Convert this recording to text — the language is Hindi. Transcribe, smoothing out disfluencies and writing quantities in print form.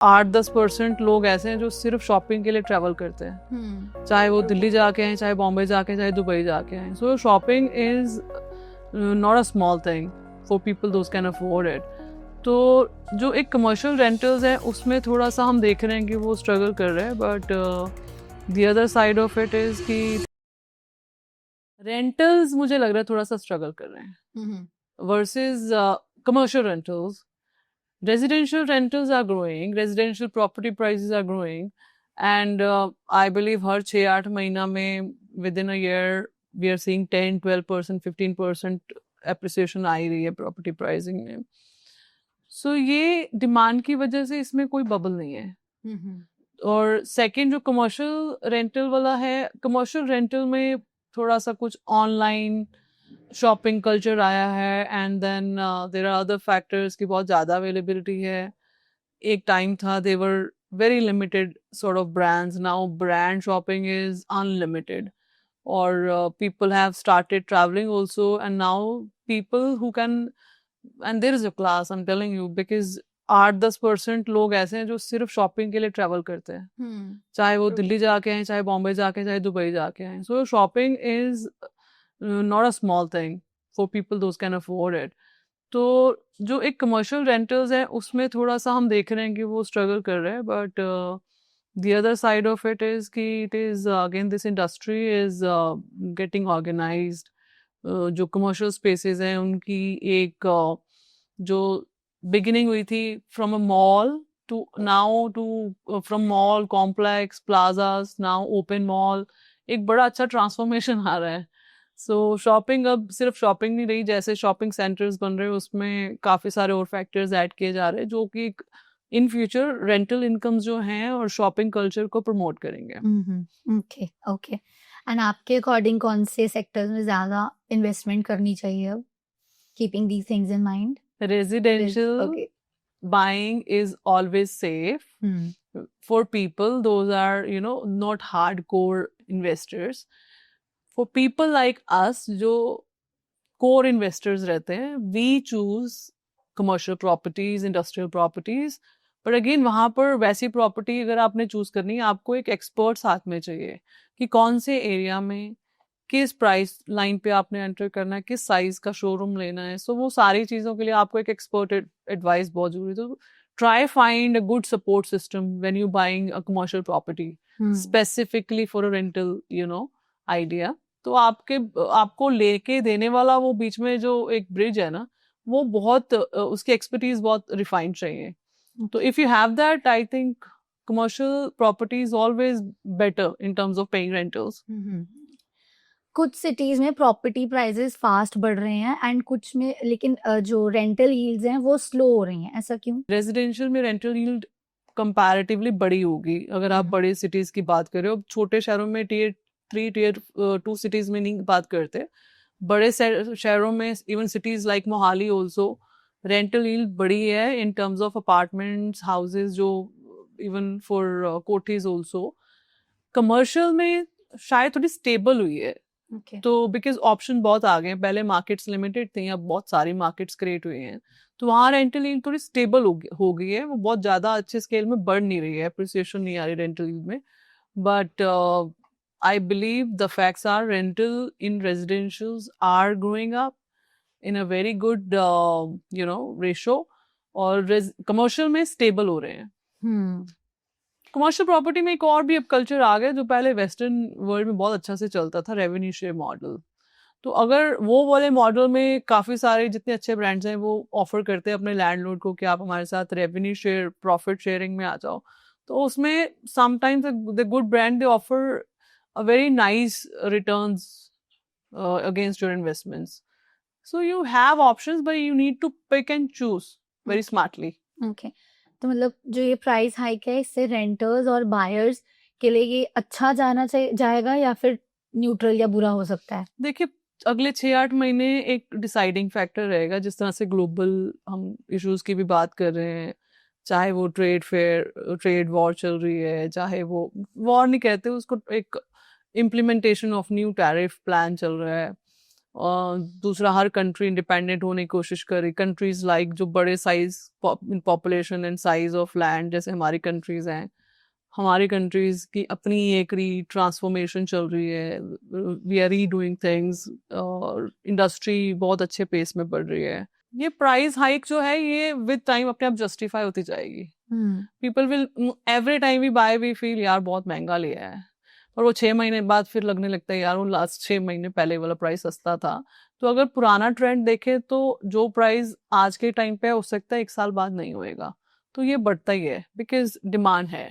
8-10% लोग ऐसे हैं जो सिर्फ शॉपिंग के लिए ट्रैवल करते हैं, चाहे वो दिल्ली जाके आए, चाहे बॉम्बे जाके, चाहे दुबई जाके आए. So shopping is not a small thing for people those can afford it. तो जो एक कमर्शियल रेंटल्स है उसमें थोड़ा सा हम देख रहे हैं कि वो स्ट्रगल कर रहे हैं, but the other side of it is कि रेंटल्स मुझे लग रहा है थोड़ा सा स्ट्रगल कर रहे हैं versus commercial rentals. Residential rentals are growing, residential property prices are growing, and I believe हर 6-8 महीना में within a year we are seeing 10-12%, 15% appreciation आ ही रही है property pricing में. So ये demand की वजह से इसमें कोई bubble नहीं है. और second जो commercial rental वाला है, commercial rental में थोड़ा सा कुछ online शॉपिंग कल्चर आया है, and then there are other factors की बहुत ज़्यादा अवेलेबिलिटी है. एक टाइम था they were very limited sort of brands, now brand shopping is unlimited, और people have started traveling also, and now people who can, and there is a class, I'm telling you, because 8-10% लोग ऐसे हैं जो सिर्फ शॉपिंग के लिए ट्रैवल करते हैं, चाहे वो दिल्ली जाके आए, चाहे बॉम्बे जाके, चाहे दुबई जाके आए. So shopping is not a small thing for people those can afford it. तो जो एक कमर्शियल रेंटल्स है उसमें थोड़ा सा हम देख रहे हैं कि वो स्ट्रगल कर रहे हैं, but the other side of it is कि it is again this industry is getting organized. जो कमर्शियल स्पेसेस हैं उनकी एक जो बिगिनिंग हुई थी from a mall to now to from mall complex plazas now open mall, एक बड़ा अच्छा ट्रांसफॉर्मेशन आ रहा है. सो शॉपिंग अब सिर्फ शॉपिंग नहीं रही, जैसे शॉपिंग सेंटर्स बन रहे हैं उसमें काफ़ी सारे और फैक्टर्स ऐड किए जा रहे हैं जो कि इन फ्यूचर रेंटल इनकम्स जो हैं और शॉपिंग कल्चर को प्रमोट करेंगे. Okay okay. एंड आपके अकॉर्डिंग कौन से सेक्टर्स में ज़्यादा इन्वेस्टमेंट करनी चाहिए अब, keeping these things in mind? Residential Okay. buying is always safe for people. Those are, you know, not hardcore investors. For people like us, जो core investors रहते हैं, we choose commercial properties, industrial properties. पर अगेन वहाँ पर वैसी प्रॉपर्टी अगर आपने चूज करनी है, आपको एक एक्सपर्ट साथ में चाहिए कि कौन से एरिया में किस प्राइस लाइन पे आपने एंटर करना है, किस साइज का शोरूम लेना है. सो वो सारी चीज़ों के लिए आपको एक एक्सपर्ट एडवाइस बहुत जरूरी है. तो try find a good support system when you buying a commercial property specifically for a rental idea. तो आपको लेके देने वाला वो बीच में जो एक ब्रिज है ना, वो बहुत उसकी एक्सपर्टीज बहुत रिफाइंड चाहिए. तो if you have that, I think commercial property is always better in terms of paying rentals. कुछ सिटीज में प्रॉपर्टी प्राइसेस फास्ट बढ़ रहे हैं एंड कुछ में लेकिन जो रेंटल यील्ड्स हैं वो स्लो हो रही हैं, ऐसा क्यों? रेजिडेंशियल में रेंटल यील्ड कंपैरेटिवली बड़ी होगी अगर आप बड़े सिटीज की बात करें. अब छोटे शहरों में टीयर 3 टीयर 2 सिटीज में नहीं बात करते, बड़े शहरों में even cities like Mohali also rental yield बड़ी है in terms of apartments houses, जो इवन फॉर कोठीज ऑल्सो. कमर्शियल में शायद थोड़ी स्टेबल हुई है. तो बिकॉज ऑप्शन बहुत आ गए हैं, पहले मार्केट्स लिमिटेड थी, अब बहुत सारी मार्केट्स क्रिएट हुई हैं, तो वहाँ रेंटल यील्ड थोड़ी स्टेबल हो गई है. वो बहुत ज़्यादा अच्छे स्केल में बढ़ नहीं रही है, अप्रिसिएशन नहीं आ रही रेंटल यील्ड में. But I believe the facts are rental in residentials are growing up in a very good ratio, और कमर्शियल में स्टेबल हो रहे हैं. कमर्शियल प्रॉपर्टी में एक और भी अब कल्चर आ गया जो पहले वेस्टर्न वर्ल्ड में बहुत अच्छा से चलता था, रेवेन्यू शेयर मॉडल. तो अगर वो वाले मॉडल में काफ़ी सारे जितने अच्छे ब्रांड्स हैं वो ऑफर करते हैं अपने लैंडलॉर्ड को कि आप हमारे साथ रेवेन्यू शेयर प्रॉफिट शेयरिंग में आ जाओ, तो उसमें sometimes the good brand they offer a very nice returns against your investments. So you have options but you need to pick and choose very smartly. Okay. तो मतलब जो ये प्राइस हाइक है इससे रेंटर्स और बायर्स के लिए ये अच्छा जाएगा या फिर न्यूट्रल या बुरा हो सकता है? देखिए, अगले 6-8 महीने एक डिसाइडिंग फैक्टर रहेगा. जिस तरह से ग्लोबल हम इश्यूज की भी बात कर रहे हैं, चाहे वो ट्रेड वॉर चल रही है, चाहे वो वॉर नहीं कहते उसको, एक implementation of new tariff plan चल रहा है, दूसरा, हर कंट्री इंडिपेंडेंट होने की कोशिश करे। कंट्रीज लाइक जो बड़े size in population and size of land, जैसे हमारी कंट्रीज हैं, हमारी कंट्रीज की अपनी एक ट्रांसफॉर्मेशन चल रही है। वी आर री डूइंग थिंग्स, और इंडस्ट्री बहुत अच्छे पेस में बढ़ रही है। ये प्राइस हाइक जो है ये विद टाइम अपने आप जस्टिफाई होती जाएगी। People will every time we buy we feel यार बहुत महंगा लिया है, और वो 6 महीने बाद फिर लगने लगता है यार वो लास्ट 6 महीने पहले वाला प्राइस सस्ता था। तो अगर पुराना ट्रेंड देखे तो जो प्राइस आज के टाइम पे हो सकता है 1 साल बाद नहीं होएगा। तो ये बढ़ता ही है बिकॉज डिमांड है।